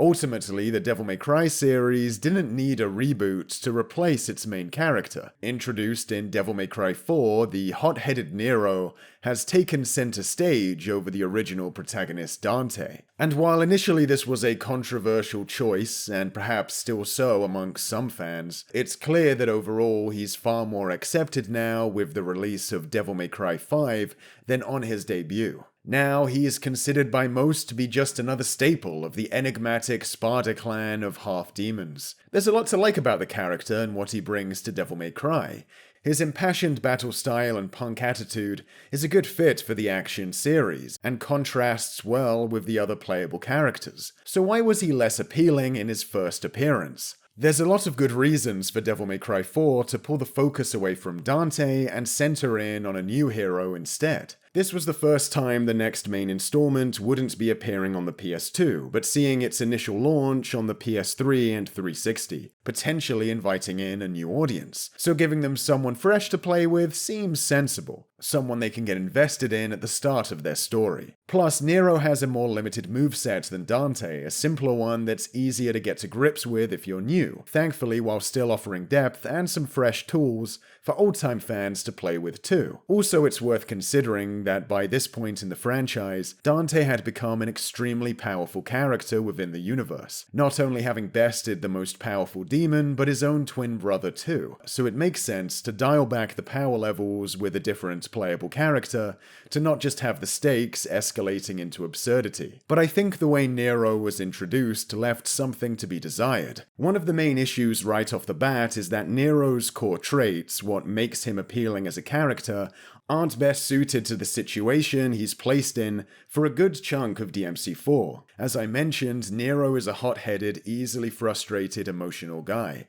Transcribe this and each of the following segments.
Ultimately, the Devil May Cry series didn't need a reboot to replace its main character. Introduced in Devil May Cry 4, the hot-headed Nero has taken center stage over the original protagonist Dante. And while initially this was a controversial choice, and perhaps still so amongst some fans, it's clear that overall he's far more accepted now with the release of Devil May Cry 5 than on his debut. Now, he is considered by most to be just another staple of the enigmatic Sparta clan of half-demons. There's a lot to like about the character and what he brings to Devil May Cry. His impassioned battle style and punk attitude is a good fit for the action series, and contrasts well with the other playable characters. So why was he less appealing in his first appearance? There's a lot of good reasons for Devil May Cry 4 to pull the focus away from Dante and center in on a new hero instead. This was the first time the next main installment wouldn't be appearing on the PS2, but seeing its initial launch on the PS3 and 360, potentially inviting in a new audience. So giving them someone fresh to play with seems sensible, someone they can get invested in at the start of their story. Plus, Nero has a more limited moveset than Dante, a simpler one that's easier to get to grips with if you're new, thankfully while still offering depth and some fresh tools for old-time fans to play with too. Also, it's worth considering that by this point in the franchise, Dante had become an extremely powerful character within the universe, not only having bested the most powerful demon, but his own twin brother too, so it makes sense to dial back the power levels with a different playable character, to not just have the stakes escalating into absurdity. But I think the way Nero was introduced left something to be desired. One of the main issues right off the bat is that Nero's core traits, what makes him appealing as a character, aren't best suited to the situation he's placed in for a good chunk of DMC4. As I mentioned, Nero is a hot-headed, easily frustrated, emotional guy.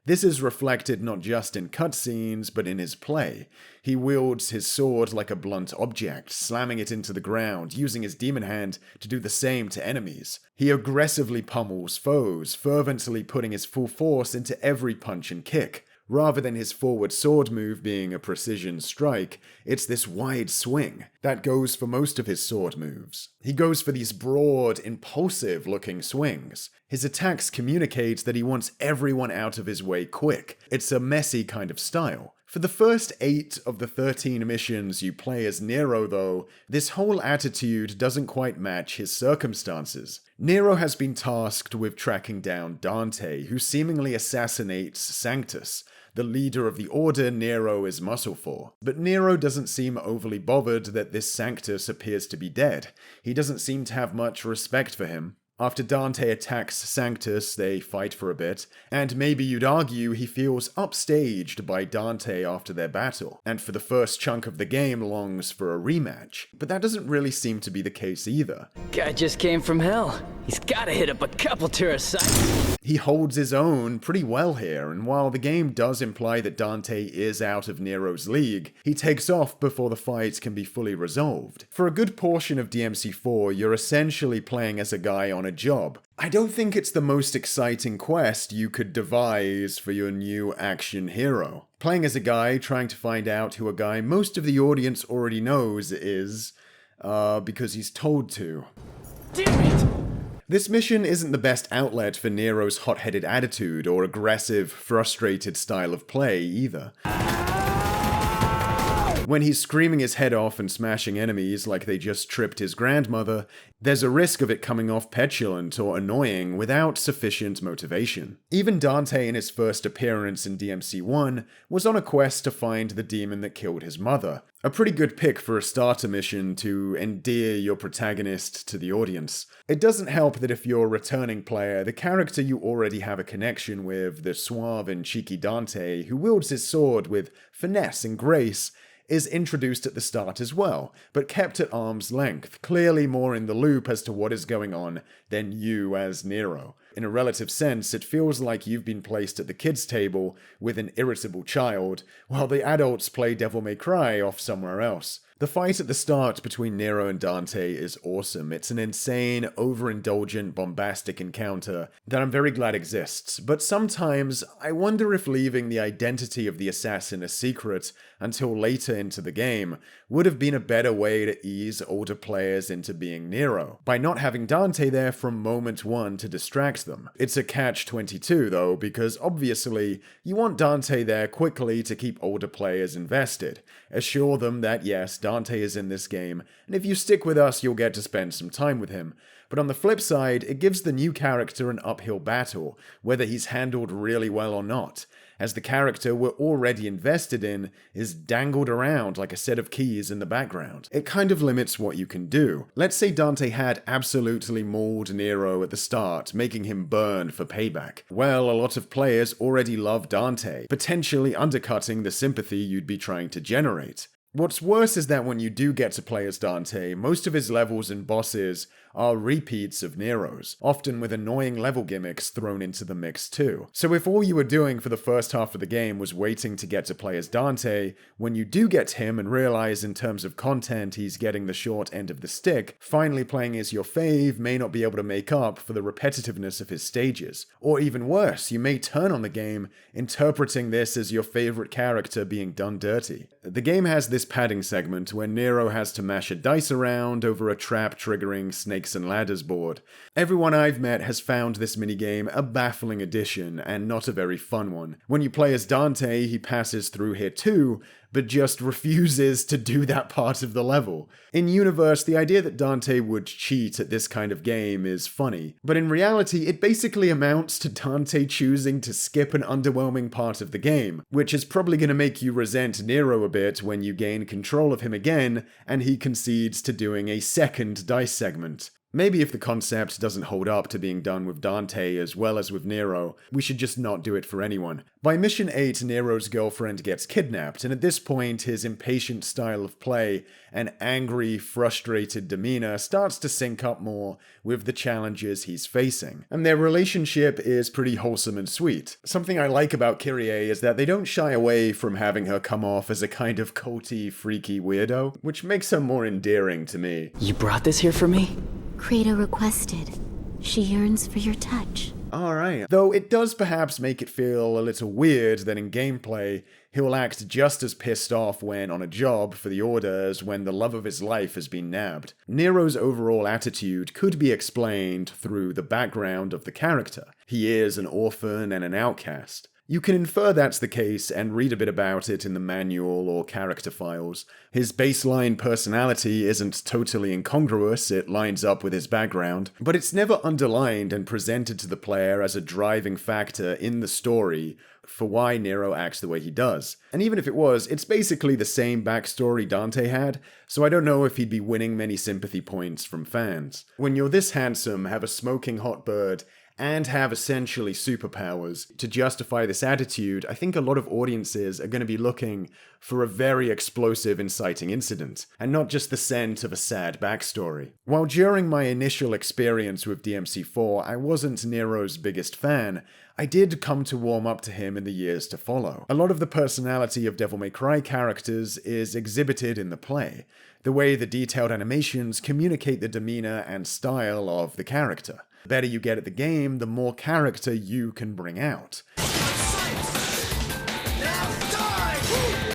This is reflected not just in cutscenes, but in his play. He wields his sword like a blunt object, slamming it into the ground, using his demon hand to do the same to enemies. He aggressively pummels foes, fervently putting his full force into every punch and kick. Rather than his forward sword move being a precision strike, it's this wide swing. That goes for most of his sword moves. He goes for these broad, impulsive-looking swings. His attacks communicate that he wants everyone out of his way quick. It's a messy kind of style. For the first 8 of the 13 missions you play as Nero, though, this whole attitude doesn't quite match his circumstances. Nero has been tasked with tracking down Dante, who seemingly assassinates Sanctus, the leader of the order Nero is muscle for. But Nero doesn't seem overly bothered that this Sanctus appears to be dead. He doesn't seem to have much respect for him. After Dante attacks Sanctus, they fight for a bit, and maybe you'd argue he feels upstaged by Dante after their battle, and for the first chunk of the game longs for a rematch. But that doesn't really seem to be the case either. Guy just came from hell. He's gotta hit up a couple tourist sites. He holds his own pretty well here, and while the game does imply that Dante is out of Nero's league, he takes off before the fight can be fully resolved. For a good portion of DMC4, you're essentially playing as a guy on a job. I don't think it's the most exciting quest you could devise for your new action hero. Playing as a guy trying to find out who a guy most of the audience already knows is, because he's told to. Damn it! This mission isn't the best outlet for Nero's hot-headed attitude or aggressive, frustrated style of play either. When he's screaming his head off and smashing enemies like they just tripped his grandmother, there's a risk of it coming off petulant or annoying without sufficient motivation. Even Dante in his first appearance in DMC1 was on a quest to find the demon that killed his mother. A pretty good pick for a starter mission to endear your protagonist to the audience. It doesn't help that if you're a returning player, the character you already have a connection with, the suave and cheeky Dante, who wields his sword with finesse and grace, is introduced at the start as well, but kept at arm's length, clearly more in the loop as to what is going on than you as Nero. In a relative sense, it feels like you've been placed at the kids' table with an irritable child, while the adults play Devil May Cry off somewhere else. The fight at the start between Nero and Dante is awesome. It's an insane, overindulgent, bombastic encounter that I'm very glad exists, but sometimes I wonder if leaving the identity of the assassin a secret until later into the game would have been a better way to ease older players into being Nero, by not having Dante there from moment one to distract them. It's a catch-22 though, because obviously you want Dante there quickly to keep older players invested. Assure them that yes, Dante is in this game, and if you stick with us, you'll get to spend some time with him. But on the flip side, it gives the new character an uphill battle, whether he's handled really well or not, as the character we're already invested in is dangled around like a set of keys in the background. It kind of limits what you can do. Let's say Dante had absolutely mauled Nero at the start, making him burn for payback. Well, a lot of players already love Dante, potentially undercutting the sympathy you'd be trying to generate. What's worse is that when you do get to play as Dante, most of his levels and bosses are repeats of Nero's, often with annoying level gimmicks thrown into the mix too. So if all you were doing for the first half of the game was waiting to get to play as Dante, when you do get to him and realize in terms of content he's getting the short end of the stick, finally playing as your fave may not be able to make up for the repetitiveness of his stages. Or even worse, you may turn on the game, interpreting this as your favorite character being done dirty. The game has this padding segment where Nero has to mash a dice around over a trap triggering snakes and ladders board. Everyone I've met has found this minigame a baffling addition and not a very fun one. When you play as Dante, he passes through here too, but just refuses to do that part of the level. In universe, the idea that Dante would cheat at this kind of game is funny, but in reality, it basically amounts to Dante choosing to skip an underwhelming part of the game, which is probably going to make you resent Nero a bit when you gain control of him again, and he concedes to doing a second dice segment. Maybe if the concept doesn't hold up to being done with Dante as well as with Nero, we should just not do it for anyone. By mission 8, Nero's girlfriend gets kidnapped, and at this point his impatient style of play and angry, frustrated demeanor starts to sync up more with the challenges he's facing. And their relationship is pretty wholesome and sweet. Something I like about Kyrie is that they don't shy away from having her come off as a kind of culty, freaky weirdo, which makes her more endearing to me. You brought this here for me? Krita requested. She yearns for your touch. Alright. Though it does perhaps make it feel a little weird that in gameplay, he'll act just as pissed off when on a job for the Order as when the love of his life has been nabbed. Nero's overall attitude could be explained through the background of the character. He is an orphan and an outcast. You can infer that's the case and read a bit about it in the manual or character files. His baseline personality isn't totally incongruous, it lines up with his background, but it's never underlined and presented to the player as a driving factor in the story for why Nero acts the way he does. And even if it was, it's basically the same backstory Dante had, so I don't know if he'd be winning many sympathy points from fans. When you're this handsome, have a smoking hot bird, and have essentially superpowers, to justify this attitude, I think a lot of audiences are going to be looking for a very explosive, inciting incident, and not just the scent of a sad backstory. While during my initial experience with DMC4, I wasn't Nero's biggest fan, I did come to warm up to him in the years to follow. A lot of the personality of Devil May Cry characters is exhibited in the play, the way the detailed animations communicate the demeanor and style of the character. The better you get at the game, the more character you can bring out.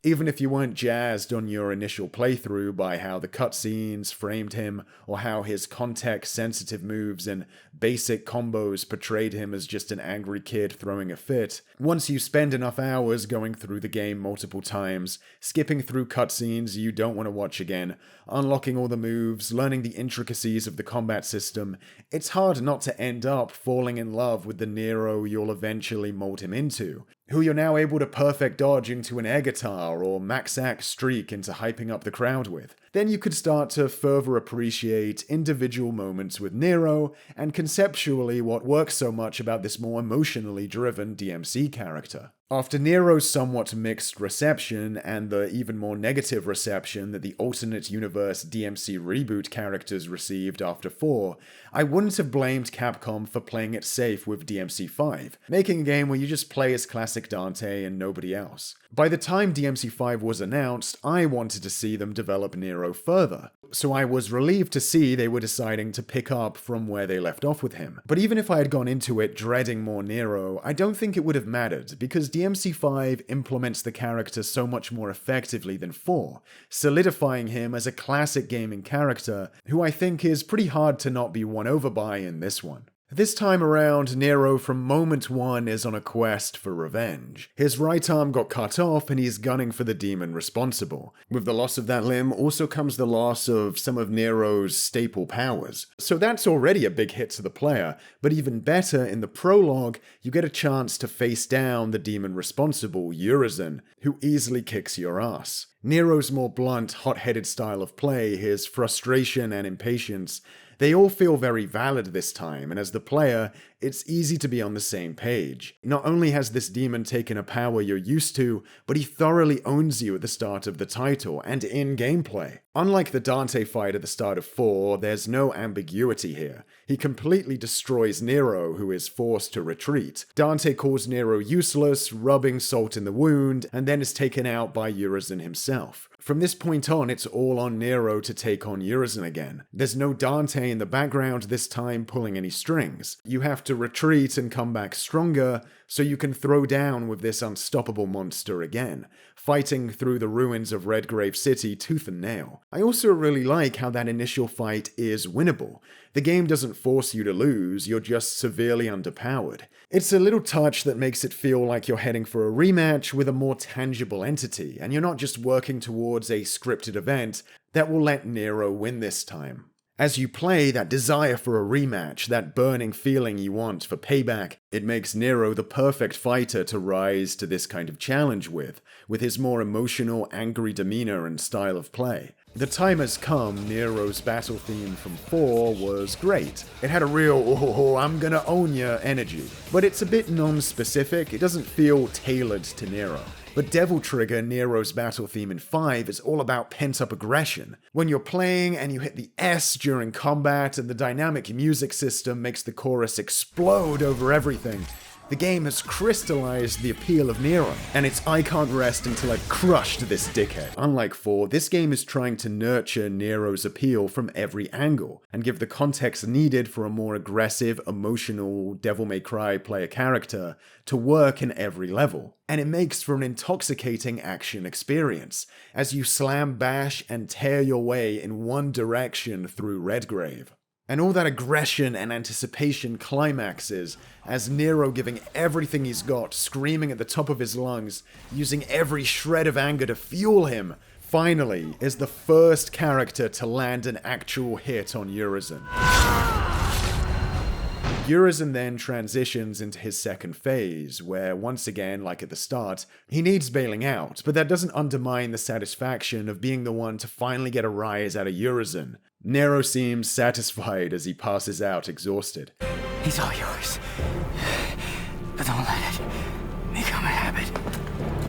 Even if you weren't jazzed on your initial playthrough by how the cutscenes framed him, or how his context-sensitive moves and basic combos portrayed him as just an angry kid throwing a fit, once you spend enough hours going through the game multiple times, skipping through cutscenes you don't want to watch again, unlocking all the moves, learning the intricacies of the combat system, it's hard not to end up falling in love with the Nero you'll eventually mold him into, who you're now able to perfect dodge into an air guitar or max-axe streak into hyping up the crowd with. Then you could start to further appreciate individual moments with Nero and conceptually what works so much about this more emotionally driven DMC character. After Nero's somewhat mixed reception and the even more negative reception that the alternate universe DMC reboot characters received after 4, I wouldn't have blamed Capcom for playing it safe with DMC 5, making a game where you just play as classic Dante and nobody else. By the time DMC 5 was announced, I wanted to see them develop Nero further, so I was relieved to see they were deciding to pick up from where they left off with him. But even if I had gone into it dreading more Nero, I don't think it would have mattered, because DMC 5 implements the character so much more effectively than 4, solidifying him as a classic gaming character who I think is pretty hard to not be won over by in this one. This time around, Nero from moment one is on a quest for revenge. His right arm got cut off and he's gunning for the demon responsible. With the loss of that limb also comes the loss of some of Nero's staple powers. So that's already a big hit to the player, but even better, in the prologue, you get a chance to face down the demon responsible, Urizen, who easily kicks your ass. Nero's more blunt, hot-headed style of play, his frustration and impatience, they all feel very valid this time, and as the player, it's easy to be on the same page. Not only has this demon taken a power you're used to, but he thoroughly owns you at the start of the title and in gameplay. Unlike the Dante fight at the start of 4, there's no ambiguity here. He completely destroys Nero, who is forced to retreat. Dante calls Nero useless, rubbing salt in the wound, and then is taken out by Urizen himself. From this point on, it's all on Nero to take on Urizen again. There's no Dante in the background this time pulling any strings. You have to retreat and come back stronger, so you can throw down with this unstoppable monster again, fighting through the ruins of Redgrave City tooth and nail. I also really like how that initial fight is winnable. The game doesn't force you to lose, you're just severely underpowered. It's a little touch that makes it feel like you're heading for a rematch with a more tangible entity, and you're not just working towards a scripted event that will let Nero win this time. As you play, that desire for a rematch, that burning feeling you want for payback, it makes Nero the perfect fighter to rise to this kind of challenge with his more emotional, angry demeanor and style of play. The time has come. Nero's battle theme from 4 was great. It had a real, oh, I'm gonna own ya energy, but it's a bit non-specific, it doesn't feel tailored to Nero. But Devil Trigger, Nero's battle theme in 5, is all about pent-up aggression. When you're playing and you hit the S during combat and the dynamic music system makes the chorus explode over everything, the game has crystallized the appeal of Nero, and it's I can't rest until I've crushed this dickhead. Unlike 4, this game is trying to nurture Nero's appeal from every angle, and give the context needed for a more aggressive, emotional, Devil May Cry player character to work in every level. And it makes for an intoxicating action experience, as you slam, bash, and tear your way in one direction through Redgrave. And all that aggression and anticipation climaxes as Nero giving everything he's got, screaming at the top of his lungs, using every shred of anger to fuel him, finally is the first character to land an actual hit on Urizen. Urizen then transitions into his second phase, where once again, like at the start, he needs bailing out, but that doesn't undermine the satisfaction of being the one to finally get a rise out of Urizen. Nero seems satisfied as he passes out exhausted. He's all yours. But don't let it become a habit.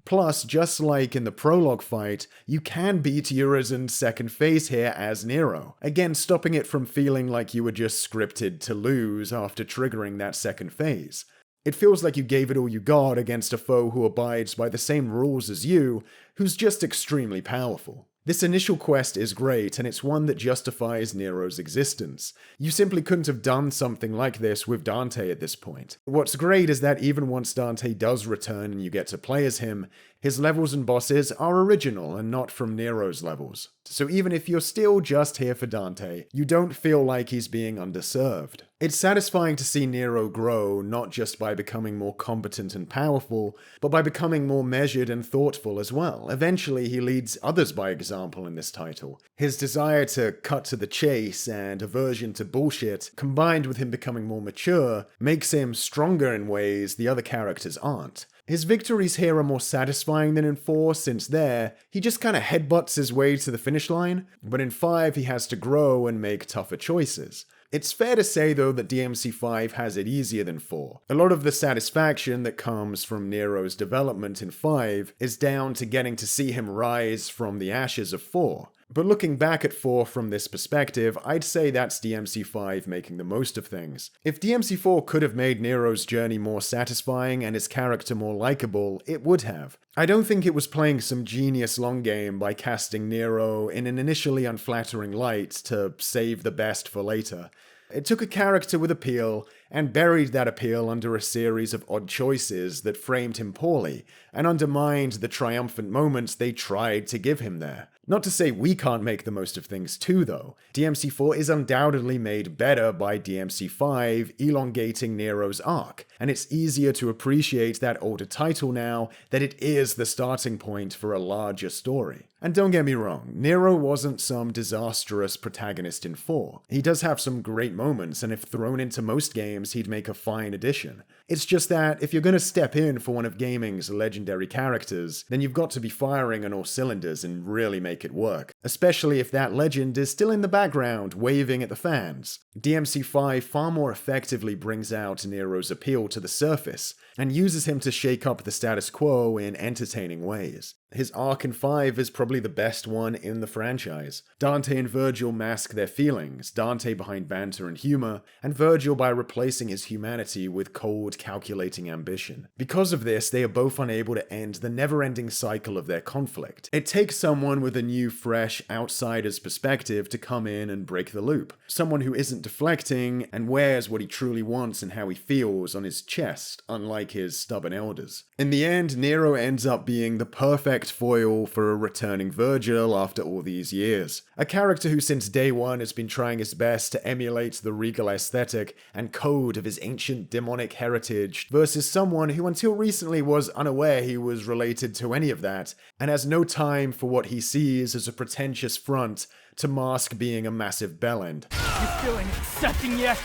Plus, just like in the prologue fight, you can beat Urizen's second phase here as Nero, again stopping it from feeling like you were just scripted to lose after triggering that second phase. It feels like you gave it all you got against a foe who abides by the same rules as you, who's just extremely powerful. This initial quest is great, and it's one that justifies Nero's existence. You simply couldn't have done something like this with Dante at this point. What's great is that even once Dante does return and you get to play as him, his levels and bosses are original and not from Nero's levels. So even if you're still just here for Dante, you don't feel like he's being underserved. It's satisfying to see Nero grow, not just by becoming more competent and powerful, but by becoming more measured and thoughtful as well. Eventually, he leads others by example in this title. His desire to cut to the chase and aversion to bullshit, combined with him becoming more mature, makes him stronger in ways the other characters aren't. His victories here are more satisfying than in 4, since there, he just kinda headbutts his way to the finish line, but in 5 he has to grow and make tougher choices. It's fair to say though that DMC5 has it easier than 4. A lot of the satisfaction that comes from Nero's development in 5 is down to getting to see him rise from the ashes of 4. But looking back at 4 from this perspective, I'd say that's DMC5 making the most of things. If DMC4 could have made Nero's journey more satisfying and his character more likable, it would have. I don't think it was playing some genius long game by casting Nero in an initially unflattering light to save the best for later. It took a character with appeal and buried that appeal under a series of odd choices that framed him poorly and undermined the triumphant moments they tried to give him there. Not to say we can't make the most of things too, though. DMC4 is undoubtedly made better by DMC5 elongating Nero's arc, and it's easier to appreciate that older title now that it is the starting point for a larger story. And don't get me wrong, Nero wasn't some disastrous protagonist in 4. He does have some great moments, and if thrown into most games, he'd make a fine addition. It's just that, if you're gonna step in for one of gaming's legendary characters, then you've got to be firing on all cylinders and really make it work. Especially if that legend is still in the background, waving at the fans. DMC5 far more effectively brings out Nero's appeal to the surface, and uses him to shake up the status quo in entertaining ways. His arc in 5 is probably the best one in the franchise. Dante and Virgil mask their feelings, Dante behind banter and humor, and Virgil by replacing his humanity with cold, calculating ambition. Because of this, they are both unable to end the never-ending cycle of their conflict. It takes someone with a new, fresh, outsider's perspective to come in and break the loop. Someone who isn't deflecting and wears what he truly wants and how he feels on his chest, unlike his stubborn elders. In the end, Nero ends up being the perfect foil for a returning Virgil after all these years. A character who since day one has been trying his best to emulate the regal aesthetic and code of his ancient demonic heritage versus someone who until recently was unaware he was related to any of that and has no time for what he sees as a pretentious front to mask being a massive bellend. You feeling accepting yet?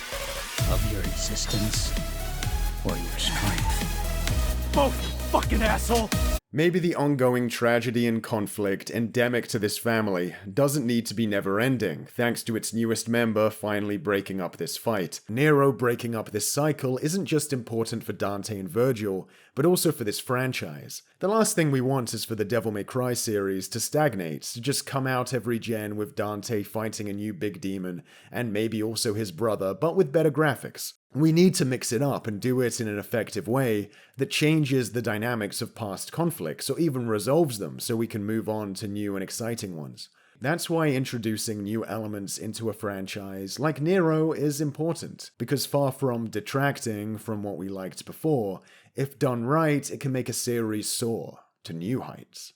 Of your existence or your strength? Both, you fucking asshole! Maybe the ongoing tragedy and conflict endemic to this family doesn't need to be never-ending, thanks to its newest member finally breaking up this fight. Nero breaking up this cycle isn't just important for Dante and Virgil, but also for this franchise. The last thing we want is for the Devil May Cry series to stagnate, to just come out every gen with Dante fighting a new big demon, and maybe also his brother, but with better graphics. We need to mix it up and do it in an effective way that changes the dynamics of past conflicts or even resolves them so we can move on to new and exciting ones. That's why introducing new elements into a franchise like Nero is important, because far from detracting from what we liked before, if done right, it can make a series soar to new heights.